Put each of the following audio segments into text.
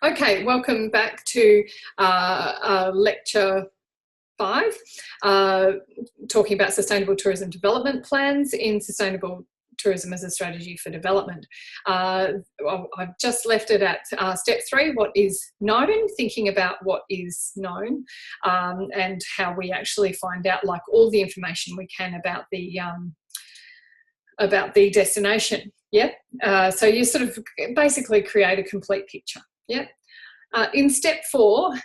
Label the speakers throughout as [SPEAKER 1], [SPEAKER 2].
[SPEAKER 1] Okay, welcome back to lecture 5, talking about sustainable tourism development plans in sustainable tourism as a strategy for development. I've just left it at step 3, what is known, thinking about what is known, and how we actually find out, like, all the information we can about the destination. Yeah. So you sort of basically create a complete picture. Yeah. In step 4,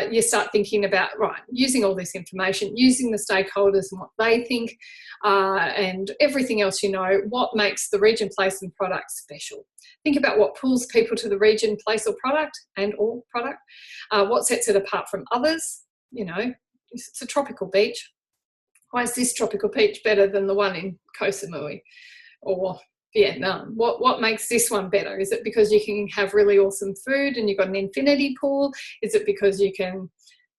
[SPEAKER 1] you start thinking about, right, using all this information, using the stakeholders and what they think, and everything else, what makes the region, place and product special. Think about what pulls people to the region, place or product, and/or product. What sets it apart from others. It's a tropical beach. Why is this tropical beach better than the one in Koh Samui or Vietnam? What makes this one better? Is it because you can have really awesome food and you've got an infinity pool? Is it because you can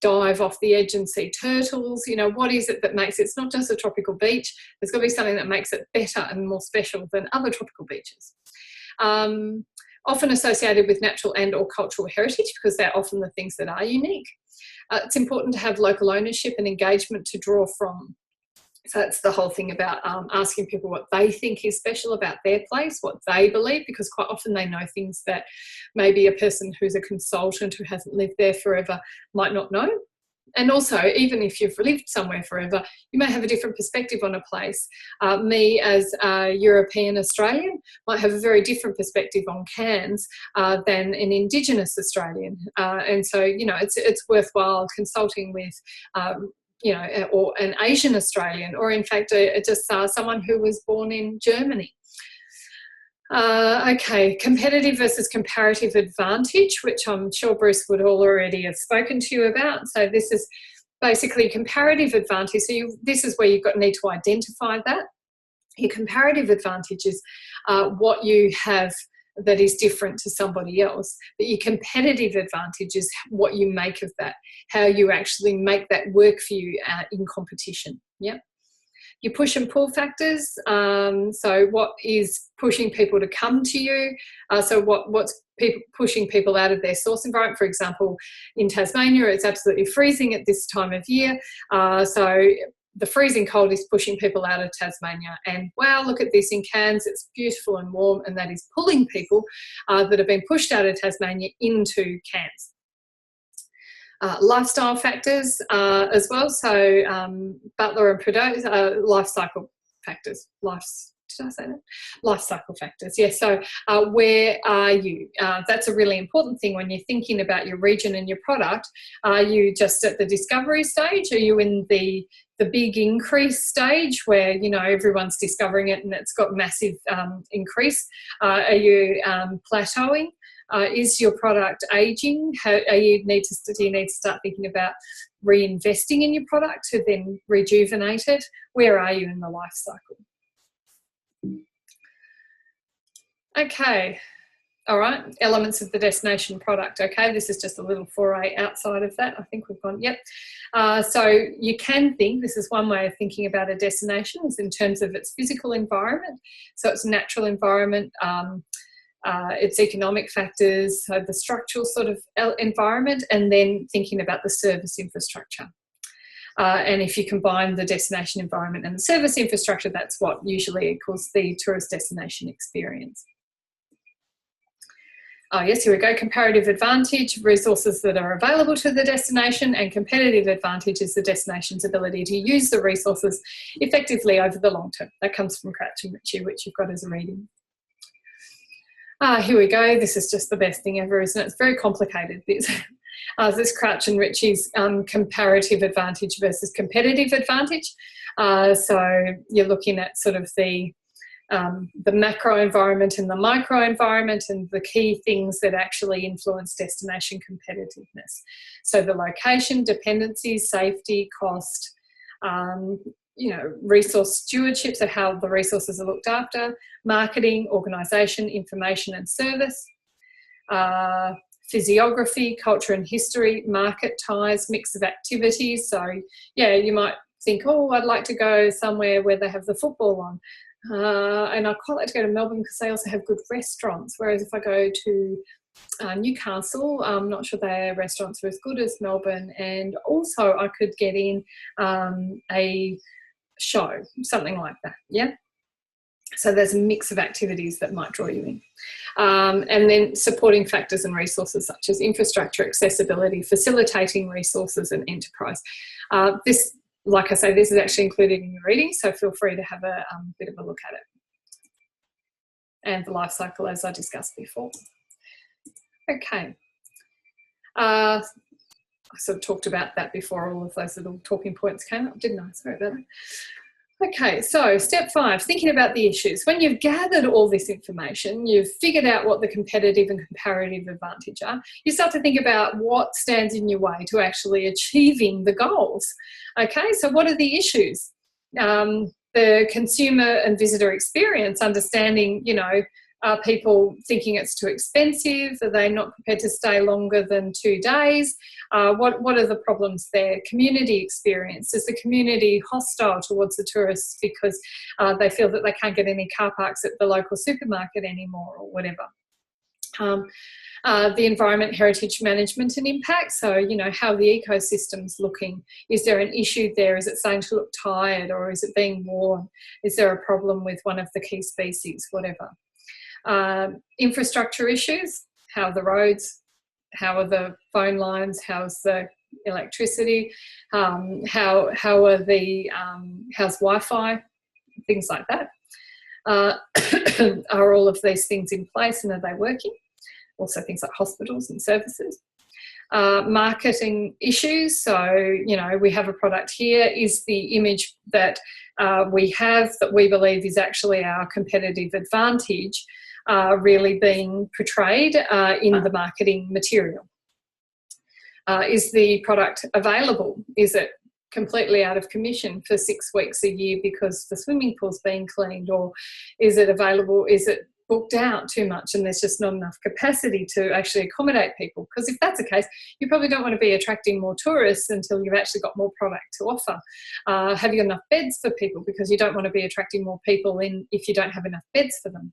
[SPEAKER 1] dive off the edge and see turtles? What is it that makes it? It's not just a tropical beach. There's got to be something that makes it better and more special than other tropical beaches. Often associated with natural and/or cultural heritage, because they're often the things that are unique. It's important to have local ownership and engagement to draw from. So that's the whole thing about asking people what they think is special about their place, what they believe, because quite often they know things that maybe a person who's a consultant who hasn't lived there forever might not know. And also, even if you've lived somewhere forever, you may have a different perspective on a place. Me, as a European Australian, might have a very different perspective on Cairns than an Indigenous Australian. And so, it's worthwhile consulting with or an Asian Australian, or in fact, just someone who was born in Germany. Okay, competitive versus comparative advantage, which I'm sure Bruce would already have spoken to you about. So this is basically comparative advantage. So this is where need to identify that. Your comparative advantage is what you have that is different to somebody else, but your competitive advantage is what you make of that, how you actually make that work for you in competition. Yeah. Your push and pull factors, so what is pushing people to come to you, so what's pushing people out of their source environment. For example, in Tasmania it's absolutely freezing at this time of year, so the freezing cold is pushing people out of Tasmania, and wow, look at this, in Cairns it's beautiful and warm, and that is pulling people that have been pushed out of Tasmania into Cairns. Lifestyle factors as well, so Butler and Prideaux, life cycle factors. Did I say that? Life cycle factors, yeah. So where are you? That's a really important thing when you're thinking about your region and your product. Are you just at the discovery stage? Are you in the big increase stage where, everyone's discovering it and it's got massive increase? Are you plateauing? Is your product aging? Do you need to start thinking about reinvesting in your product to then rejuvenate it? Where are you in the life cycle? Okay, all right, elements of the destination product. Okay, this is just a little foray outside of that. I think we've gone, yep. So you can think, this is one way of thinking about a destination, is in terms of its physical environment. So its natural environment, its economic factors, so the structural sort of environment, and then thinking about the service infrastructure. And if you combine the destination environment and the service infrastructure, that's what usually equals the tourist destination experience. Oh yes, here we go. Comparative advantage, resources that are available to the destination, and competitive advantage is the destination's ability to use the resources effectively over the long term. That comes from Crouch and Ritchie, which you've got as a reading. Here we go. This is just the best thing ever, isn't it? It's very complicated, this. This Crouch and Ritchie's comparative advantage versus competitive advantage. So you're looking at sort of the macro environment and the micro environment, and the key things that actually influence destination competitiveness. So the location, dependencies, safety, cost, resource stewardship, so how the resources are looked after, marketing, organisation, information and service, physiography, culture and history, market ties, mix of activities. So, yeah, you might think, oh, I'd like to go somewhere where they have the football on. And I quite like to go to Melbourne because they also have good restaurants. Whereas if I go to Newcastle. I'm not sure their restaurants are as good as Melbourne, and also I could get in a show, something like that, yeah? So there's a mix of activities that might draw you in. And then supporting factors and resources such as infrastructure, accessibility, facilitating resources and enterprise. This, like I say, this is actually included in your reading, so feel free to have a bit of a look at it. And the life cycle, as I discussed before. Okay. I sort of talked about that before all of those little talking points came up, didn't I? Sorry about that. Okay, so step 5, thinking about the issues. When you've gathered all this information, you've figured out what the competitive and comparative advantage are, you start to think about what stands in your way to actually achieving the goals. Okay, so what are the issues? The consumer and visitor experience, understanding, you know, are people thinking it's too expensive? Are they not prepared to stay longer than 2 days? What are the problems there? Community experience. Is the community hostile towards the tourists because they feel that they can't get any car parks at the local supermarket anymore or whatever? The environment, heritage management and impact. So, you know, how the ecosystem's looking. Is there an issue there? Is it starting to look tired, or is it being worn? Is there a problem with one of the key species? Whatever. Infrastructure issues. How are the roads? How are the phone lines? How's the electricity? How are the how's Wi-Fi? Things like that. Are all of these things in place, and are they working? Also things like hospitals and services. Marketing issues. So, you know, we have a product here. Is the image that we have that we believe is actually our competitive advantage really being portrayed in the marketing material? Is the product available? Is it completely out of commission for 6 weeks a year because the swimming pool's being cleaned? Or is it available? Is it booked out too much and there's just not enough capacity to actually accommodate people? Because if that's the case, you probably don't want to be attracting more tourists until you've actually got more product to offer. Have you got enough beds for people? Because you don't want to be attracting more people in if you don't have enough beds for them.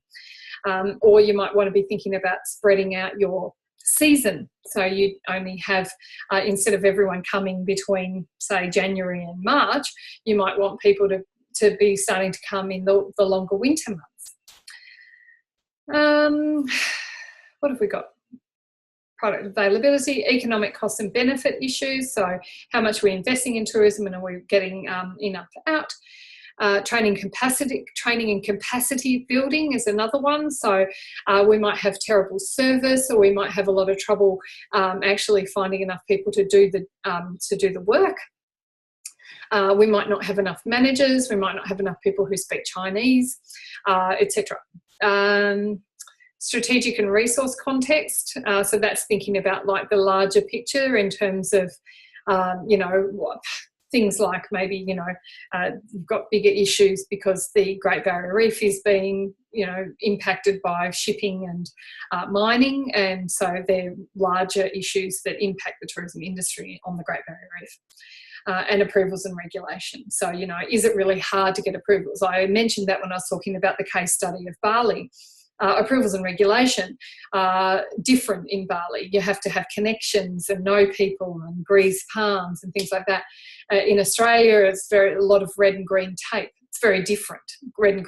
[SPEAKER 1] Or you might want to be thinking about spreading out your season. So you only have, instead of everyone coming between, say, January and March, you might want people to be starting to come in the longer winter months. What have we got? Product availability, economic cost and benefit issues. So how much we're investing in tourism and are we getting enough out? Training and capacity building is another one. So we might have terrible service, or we might have a lot of trouble actually finding enough people to do the work. We might not have enough managers. We might not have enough people who speak Chinese, etc. Strategic and resource context. So that's thinking about like the larger picture in terms of, you know, what things like maybe, you know, you've got bigger issues because the Great Barrier Reef is being, you know, impacted by shipping and mining, and so they're larger issues that impact the tourism industry on the Great Barrier Reef. And approvals and regulations. So, you know, is it really hard to get approvals? I mentioned that when I was talking about the case study of Bali. Approvals and regulation are different in Bali. You have to have connections and know people and grease palms and things like that. In Australia, it's a lot of red and green tape. It's very different. Red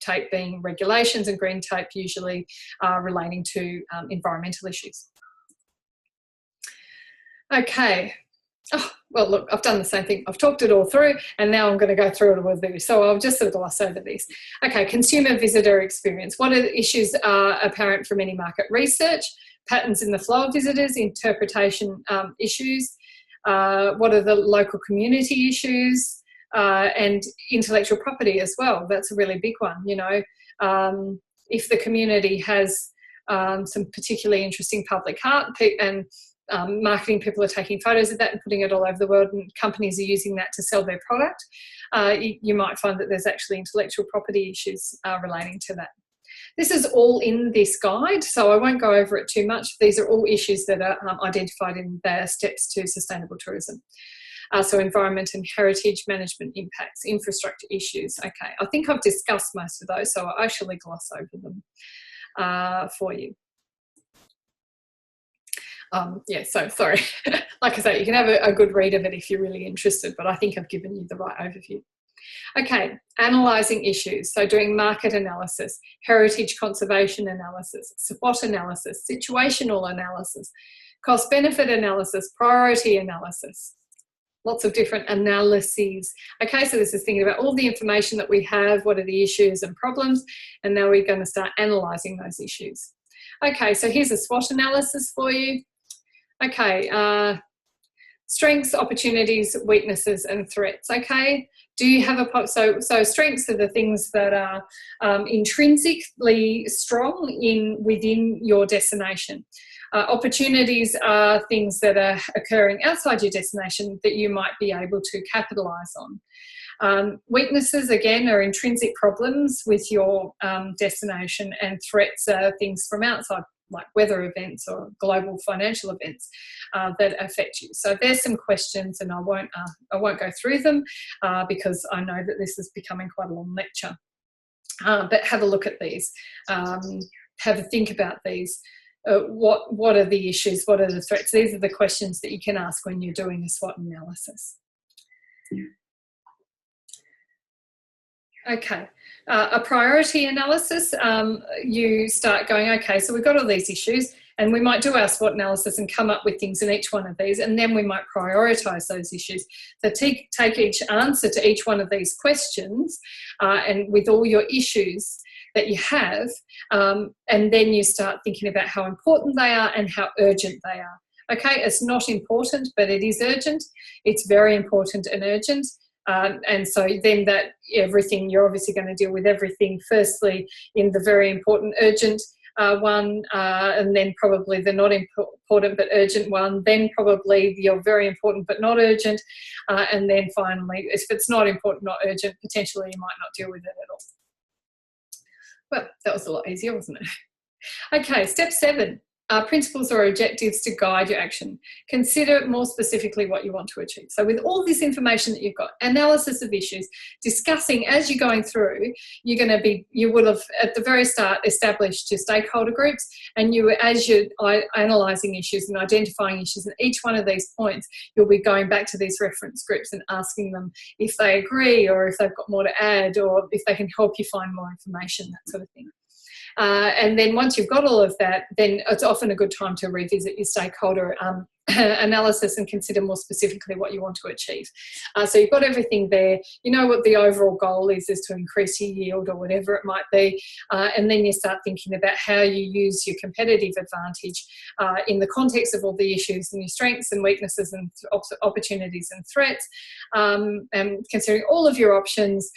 [SPEAKER 1] tape being regulations, and green tape usually relating to environmental issues. Okay. Oh, well, look, I've done the same thing. I've talked it all through, and now I'm going to go through it with you. So I'll just sort of gloss over these. Okay, consumer visitor experience. What are the issues apparent from any market research? Patterns in the flow of visitors, interpretation issues. What are the local community issues? And intellectual property as well. That's a really big one. You know, if the community has some particularly interesting public art and marketing people are taking photos of that and putting it all over the world, and companies are using that to sell their product, you might find that there's actually intellectual property issues relating to that. This is all in this guide, so I won't go over it too much. These are all issues that are identified in the steps to sustainable tourism. So environment and heritage management impacts, infrastructure issues. Okay, I think I've discussed most of those, so I'll actually gloss over them for you. Yeah, so sorry. Like I say, you can have a good read of it if you're really interested, but I think I've given you the right overview. Okay, analysing issues. So doing market analysis, heritage conservation analysis, SWOT analysis, situational analysis, cost-benefit analysis, priority analysis. Lots of different analyses. Okay, so this is thinking about all the information that we have, what are the issues and problems, and now we're going to start analysing those issues. Okay, so here's a SWOT analysis for you. Okay, strengths, opportunities, weaknesses, and threats. Okay, do you have a so strengths are the things that are intrinsically strong within your destination. Opportunities are things that are occurring outside your destination that you might be able to capitalise on. Weaknesses, again, are intrinsic problems with your destination, and threats are things from outside, like weather events or global financial events that affect you. So there's some questions, and I won't go through them because I know that this is becoming quite a long lecture. But have a look at these. Have a think about these. What are the issues? What are the threats? These are the questions that you can ask when you're doing a SWOT analysis. Okay, a priority analysis, you start going, okay, so we've got all these issues, and we might do our SWOT analysis and come up with things in each one of these, and then we might prioritise those issues. So take each answer to each one of these questions and with all your issues that you have, and then you start thinking about how important they are and how urgent they are. Okay, it's not important, but it is urgent. It's very important and urgent. And so then that everything, you're obviously going to deal with everything firstly in the very important urgent one, and then probably the not important but urgent one, then probably your very important but not urgent, and then finally, if it's not important, not urgent, potentially you might not deal with it at all. Well, that was a lot easier, wasn't it? Okay, step 7. Principles or objectives to guide your action. Consider more specifically what you want to achieve. So with all this information that you've got, analysis of issues, discussing as you're going through, you would have at the very start established your stakeholder groups, and as you're analysing issues and identifying issues in each one of these points, you'll be going back to these reference groups and asking them if they agree or if they've got more to add or if they can help you find more information, that sort of thing. And then once you've got all of that, then it's often a good time to revisit your stakeholder analysis and consider more specifically what you want to achieve. So you've got everything there. You know what the overall goal is to increase your yield or whatever it might be. And then you start thinking about how you use your competitive advantage in the context of all the issues and your strengths and weaknesses and opportunities and threats. And considering all of your options,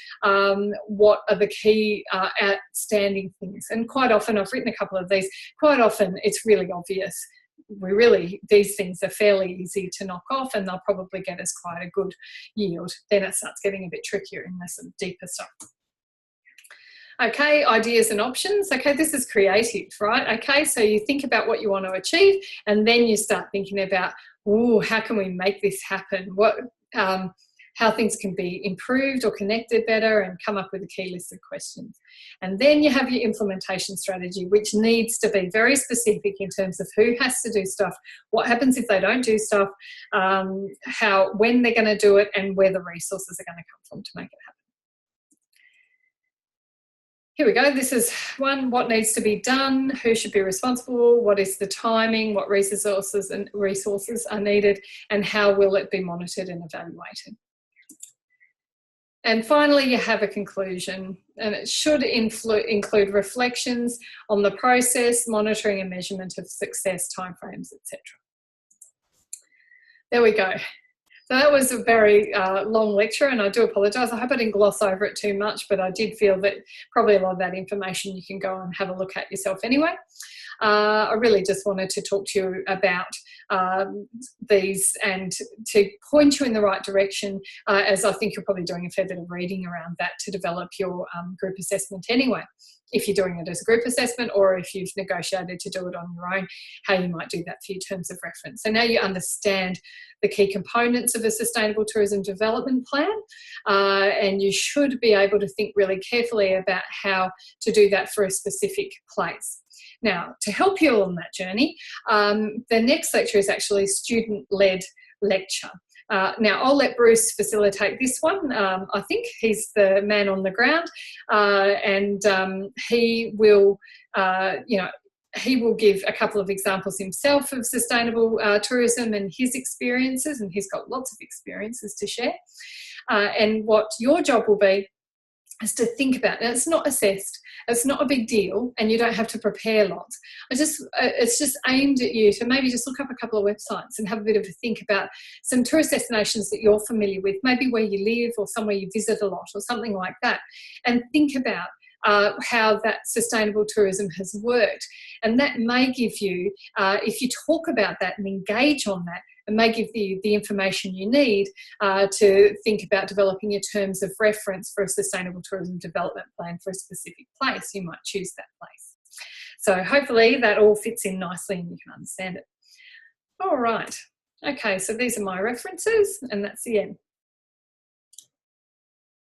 [SPEAKER 1] what are the key outstanding things? And quite often, I've written a couple of these, quite often it's really obvious. These things are fairly easy to knock off and they'll probably get us quite a good yield. Then it starts getting a bit trickier in the sort of deeper stuff. Okay, ideas and options. Okay, this is creative, right? Okay, so you think about what you want to achieve and then you start thinking about, how can we make this happen? How things can be improved or connected better, and come up with a key list of questions. And then you have your implementation strategy, which needs to be very specific in terms of who has to do stuff, what happens if they don't do stuff, when they're going to do it, and where the resources are going to come from to make it happen. Here we go. This is one, what needs to be done, who should be responsible, what is the timing, what resources are needed, and how will it be monitored and evaluated. And finally, you have a conclusion, and it should include reflections on the process, monitoring and measurement of success, timeframes, etc. There we go. So that was a very long lecture, and I do apologise. I hope I didn't gloss over it too much, but I did feel that probably a lot of that information you can go and have a look at yourself anyway. I really just wanted to talk to you about these and to point you in the right direction, as I think you're probably doing a fair bit of reading around that to develop your group assessment anyway. if you're doing it as a group assessment, or if you've negotiated to do it on your own, how you might do that for your terms of reference. So now you understand the key components of a sustainable tourism development plan, and you should be able to think really carefully about how to do that for a specific place. Now, to help you on that journey, the next lecture is actually student-led lecture. Now, I'll let Bruce facilitate this one. I think he's the man on the ground, and he will, he will give a couple of examples himself of sustainable tourism and his experiences, and he's got lots of experiences to share. And what your job will be is to think about it. It's not assessed, it's not a big deal, and you don't have to prepare lots. It's just aimed at you to maybe just look up a couple of websites and have a bit of a think about some tourist destinations that you're familiar with, maybe where you live or somewhere you visit a lot or something like that, and think about how that sustainable tourism has worked. And that may give you, if you talk about that and engage on that, it may give you the information you need to think about developing your terms of reference for a sustainable tourism development plan for a specific place. You might choose that place. So hopefully that all fits in nicely and you can understand it. All right. Okay, so these are my references, and that's the end.